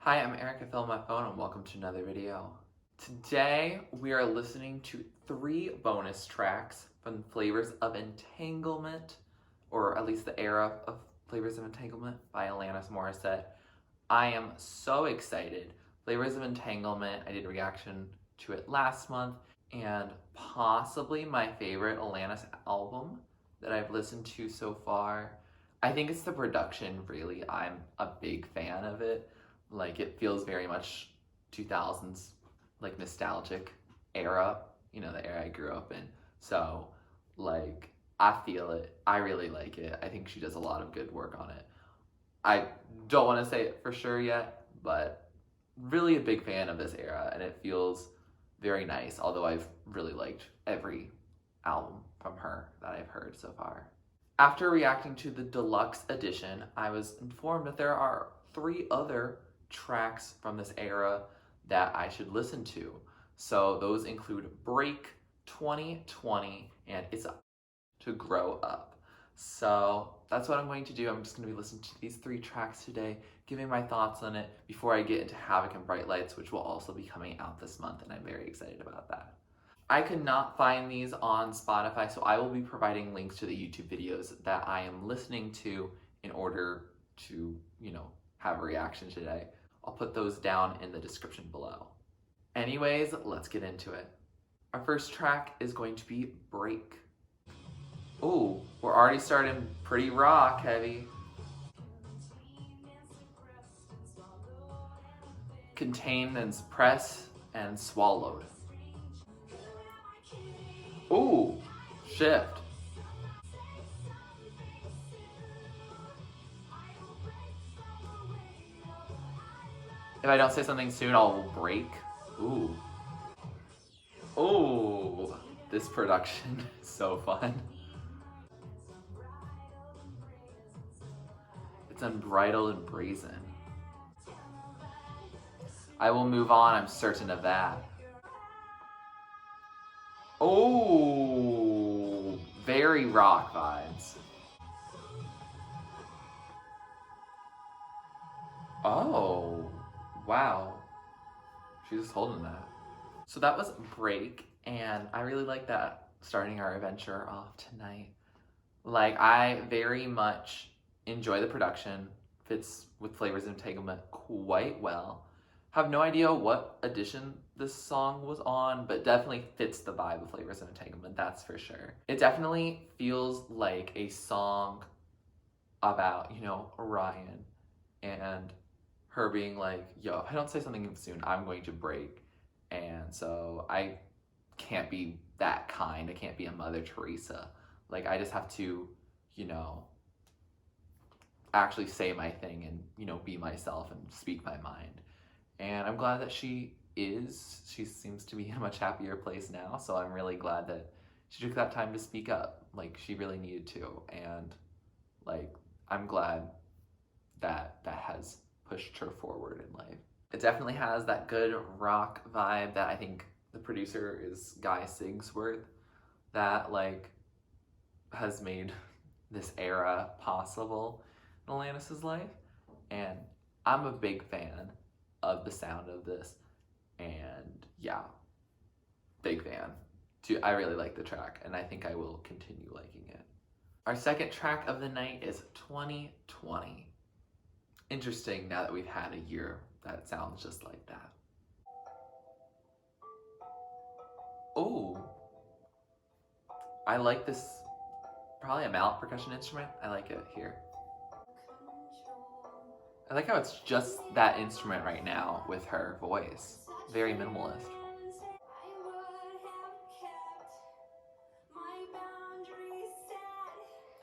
Hi, I'm Eric. I fell on my phone and welcome to another video. Today we are listening to 3 bonus tracks from Flavors of Entanglement, or at least the era of Flavors of Entanglement by Alanis Morissette. I am so excited. Flavors of Entanglement, I did a reaction to it last month, and possibly my favorite Alanis album that I've listened to so far. I think it's the production, really. I'm a big fan of it. Like, it feels very much 2000s, like, nostalgic era, you know, the era I grew up in. So, like, I feel it. I really like it. I think she does a lot of good work on it. I don't want to say it for sure yet, but really a big fan of this era, and it feels very nice, although I've really liked every album from her that I've heard so far. After reacting to the deluxe edition, I was informed that there are 3 other tracks from this era that I should listen to. So those include Break, 2020, and It's to Grow Up. So that's what I'm going to do. I'm just going to be listening to these 3 tracks today, giving my thoughts on it before I get into Havoc and Bright Lights, which will also be coming out this month, and I'm very excited about that. I could not find these on Spotify, so I will be providing links to the YouTube videos that I am listening to in order to, have a reaction today. I'll put those down in the description below. Anyways, let's get into it. Our first track is going to be Break. Ooh, we're already starting pretty rock heavy. Contained and suppressed and swallowed. Ooh, shift. If I don't say something soon, I'll break. Ooh. Ooh, this production is so fun. It's unbridled and brazen. I will move on, I'm certain of that. Oh, very rock vibes. Oh, wow. She's just holding that. So that was Break, and I really like that, starting our adventure off tonight. Like, I very much enjoy the production. Fits with Flavors of Entanglement quite well. Have no idea what edition this song was on, but definitely fits the vibe of Flavors of Entanglement, that's for sure. It definitely feels like a song about, Orion and her being like, yo, if I don't say something soon, I'm going to break. And so I can't be that kind. I can't be a Mother Teresa. Like, I just have to, actually say my thing and, be myself and speak my mind. And I'm glad that she seems to be in a much happier place now, so I'm really glad that she took that time to speak up. Like, she really needed to, and, like, I'm glad that that has pushed her forward in life. It definitely has that good rock vibe that I think the producer is Guy Sigsworth, that, like, has made this era possible in Alanis's life, and I'm a big fan of the sound of this, and yeah, big fan. I really like the track, and I think I will continue liking it. Our second track of the night is 2020. Interesting now that we've had a year that sounds just like that. Oh, I like this, probably a mallet percussion instrument. I like it here. I like how it's just that instrument right now with her voice. Very minimalist.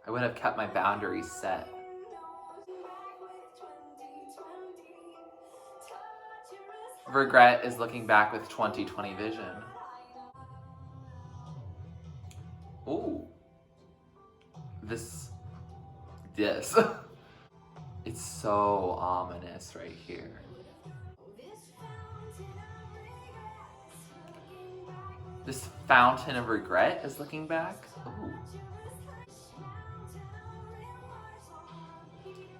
I would have kept my boundaries set. Regret is looking back with 2020 vision. Ooh. This. It's so ominous right here. This fountain of regret is looking back. Ooh.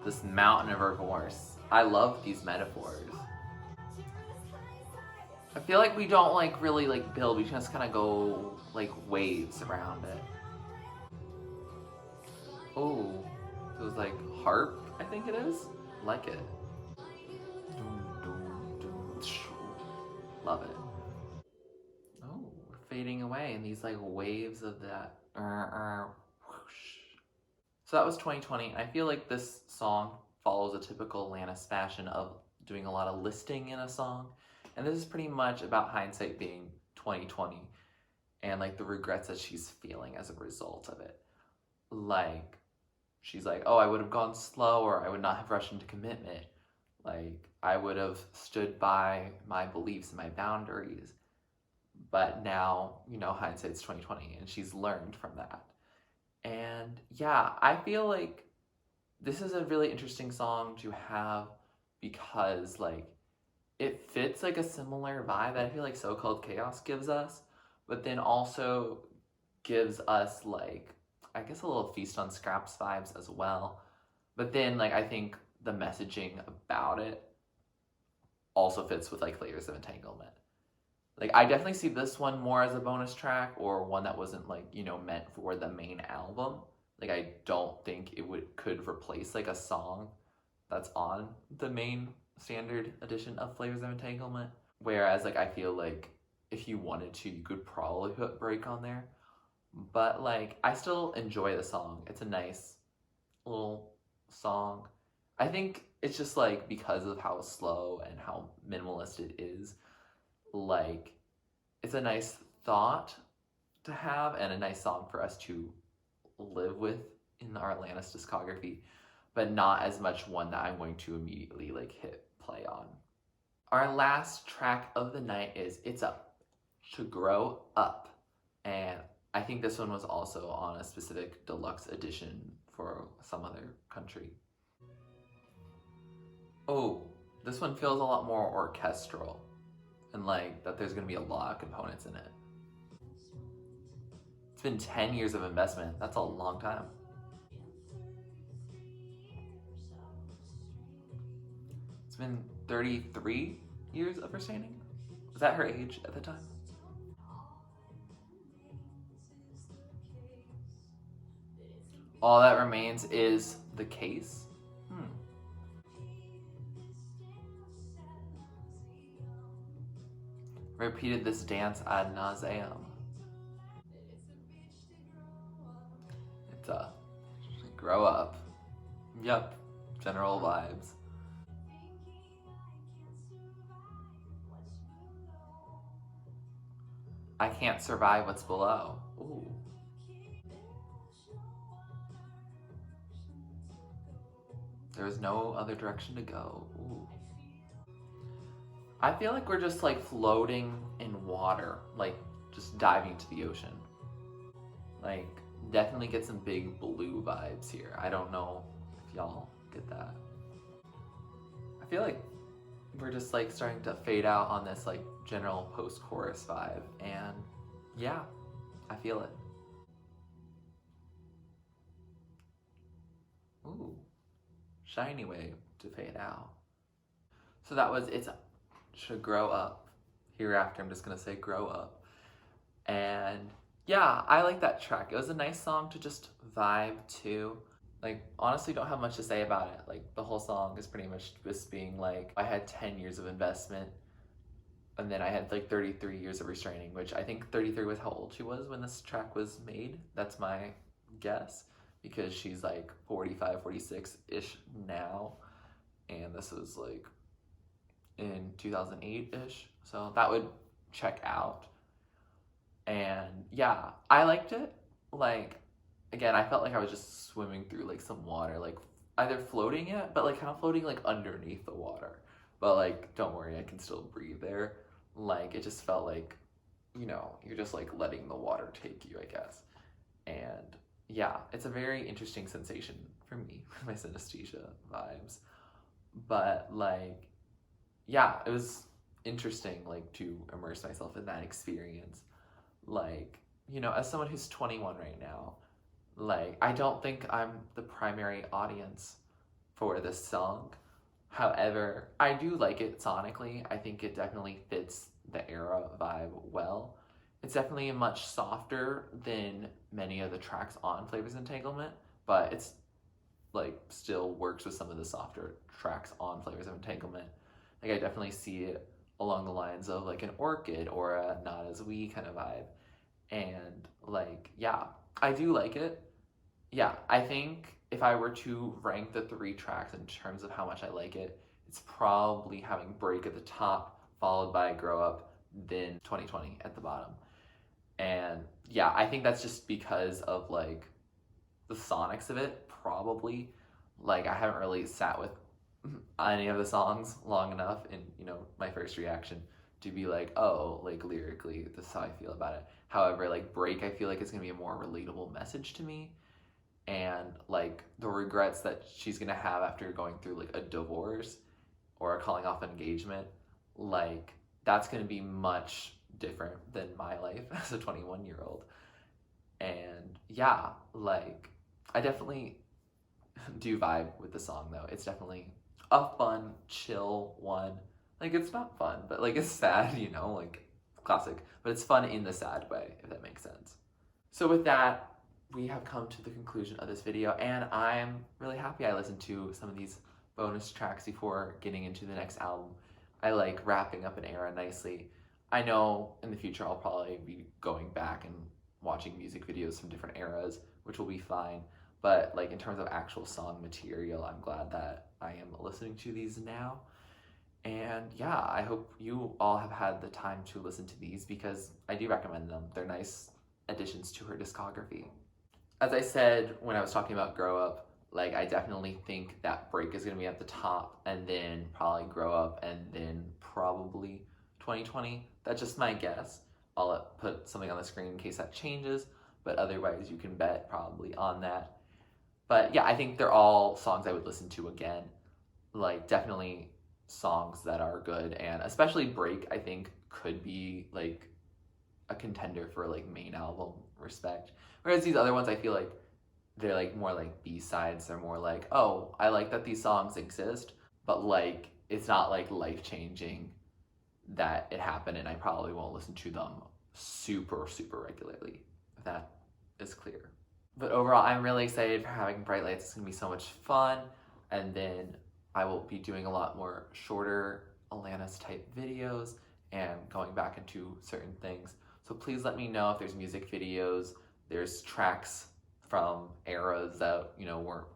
This mountain of remorse. I love these metaphors. I feel like we don't like really like build, we just kind of go like waves around it. Oh, it was like harp, I think it is. Like it. Love it. Oh, we're fading away in these like waves of that. Whoosh. So that was 2020. I feel like this song follows a typical Alanis fashion of doing a lot of listing in a song. And this is pretty much about hindsight being 2020 and like the regrets that she's feeling as a result of it. Like, she's like, oh, I would have gone slower. I would not have rushed into commitment. Like, I would have stood by my beliefs and my boundaries. But now, you know, hindsight's 2020 and she's learned from that. And yeah, I feel like this is a really interesting song to have because like it fits like a similar vibe that I feel like So Called Chaos gives us, but then also gives us like I guess a little Feast on Scraps vibes as well. But then like I think the messaging about it also fits with like Flavors of Entanglement. Like I definitely see this one more as a bonus track or one that wasn't like, you know, meant for the main album. Like I don't think it could replace like a song that's on the main standard edition of Flavors of Entanglement. Whereas like I feel like if you wanted to, you could probably put Break on there. But like I still enjoy the song. It's a nice little song. I think it's just like because of how slow and how minimalist it is, like it's a nice thought to have and a nice song for us to live with in our Alanis discography, but not as much one that I'm going to immediately like hit play on. Our last track of the night is It's Up, To Grow Up. And I think this one was also on a specific deluxe edition for some other country. Oh, this one feels a lot more orchestral and like that there's gonna be a lot of components in it. It's been 10 years of investment. That's a long time. It's been 33 years of her standing. Was that her age at the time? All that remains is the case. Repeated this dance ad nauseum. It's a grow up. Yep, general vibes. I can't survive what's below. Ooh. There is no other direction to go. Ooh. I feel like we're just like floating in water, like just diving to the ocean. Like, definitely get some big blue vibes here. I don't know if y'all get that. I feel like we're just like starting to fade out on this like general post-chorus vibe, and yeah, I feel it. Ooh, shiny way to fade out. So that was It's Should Grow Up. Hereafter, I'm just gonna say grow up. And yeah, I like that track. It was a nice song to just vibe to. Like, honestly, don't have much to say about it. Like, the whole song is pretty much just being like, I had 10 years of investment, and then I had like 33 years of restraining, which I think 33 was how old she was when this track was made. That's my guess, because she's like 45, 46-ish now, and this was like in 2008-ish, so that would check out. And yeah, I liked it. Like, again, I felt like I was just swimming through like some water, like either floating it, but like kind of floating like underneath the water. But like, don't worry, I can still breathe there. Like, it just felt like, you know, you're just like letting the water take you, I guess. And yeah, it's a very interesting sensation for me, my synesthesia vibes. But like, yeah, it was interesting like to immerse myself in that experience. Like, you know, as someone who's 21 right now, like, I don't think I'm the primary audience for this song. However, I do like it sonically. I think it definitely fits the era vibe well. It's definitely much softer than many of the tracks on Flavors of Entanglement, but it's like still works with some of the softer tracks on Flavors of Entanglement. Like I definitely see it along the lines of like an Orchid or a Not As We kind of vibe. And like, yeah, I do like it. Yeah, I think if I were to rank the 3 tracks in terms of how much I like it, it's probably having Break at the top, followed by Grow Up, then 2020 at the bottom. And yeah, I think that's just because of like the sonics of it, probably. Like I haven't really sat with any of the songs long enough in, you know, my first reaction to be like, oh, like lyrically, this is how I feel about it. However, like Break, I feel like it's gonna be a more relatable message to me. And like the regrets that she's gonna have after going through like a divorce or a calling off engagement, like that's gonna be much different than my life as a 21-year-old. And yeah, like I definitely do vibe with the song though. It's definitely a fun, chill one. Like it's not fun, but like it's sad, you know, like classic, but it's fun in the sad way, if that makes sense. So with that, we have come to the conclusion of this video, and I'm really happy I listened to some of these bonus tracks before getting into the next album. I like wrapping up an era nicely. I know in the future I'll probably be going back and watching music videos from different eras, which will be fine. But like in terms of actual song material, I'm glad that I am listening to these now. And yeah, I hope you all have had the time to listen to these because I do recommend them. They're nice additions to her discography. As I said when I was talking about Grow Up, like I definitely think that Break is going to be at the top, and then probably Grow Up, and then probably 2020. That's just my guess. I'll put something on the screen in case that changes, but otherwise you can bet probably on that. But yeah, I think they're all songs I would listen to again. Like definitely songs that are good, and especially Break I think could be like a contender for like main album respect. Whereas these other ones I feel like they're like more like B-sides. They're more like, oh, I like that these songs exist, but like it's not like life-changing that it happened, and I probably won't listen to them super regularly, if that is clear. But overall, I'm really excited for Havoc Bright Lights. It's gonna be so much fun, and then I will be doing a lot more shorter Alanis type videos and going back into certain things. So please let me know if there's music videos, there's tracks from eras that, you know, weren't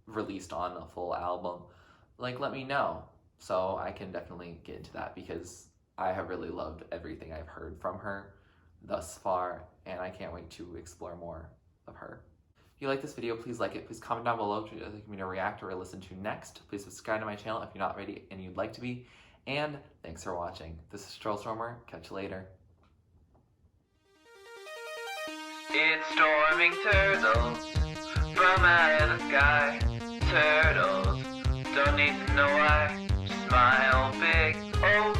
released on a full album. Like, let me know so I can definitely get into that, because I have really loved everything I've heard from her thus far, and I can't wait to explore more of her. If you like this video, please like it. Please comment down below if you'd like me to react or listen to next. Please subscribe to my channel if you're not already and you'd like to be. And thanks for watching. This is TurtleStormer. Catch you later. It's storming turtles from out of the sky. Turtles don't need to know why. Smile big. Oh.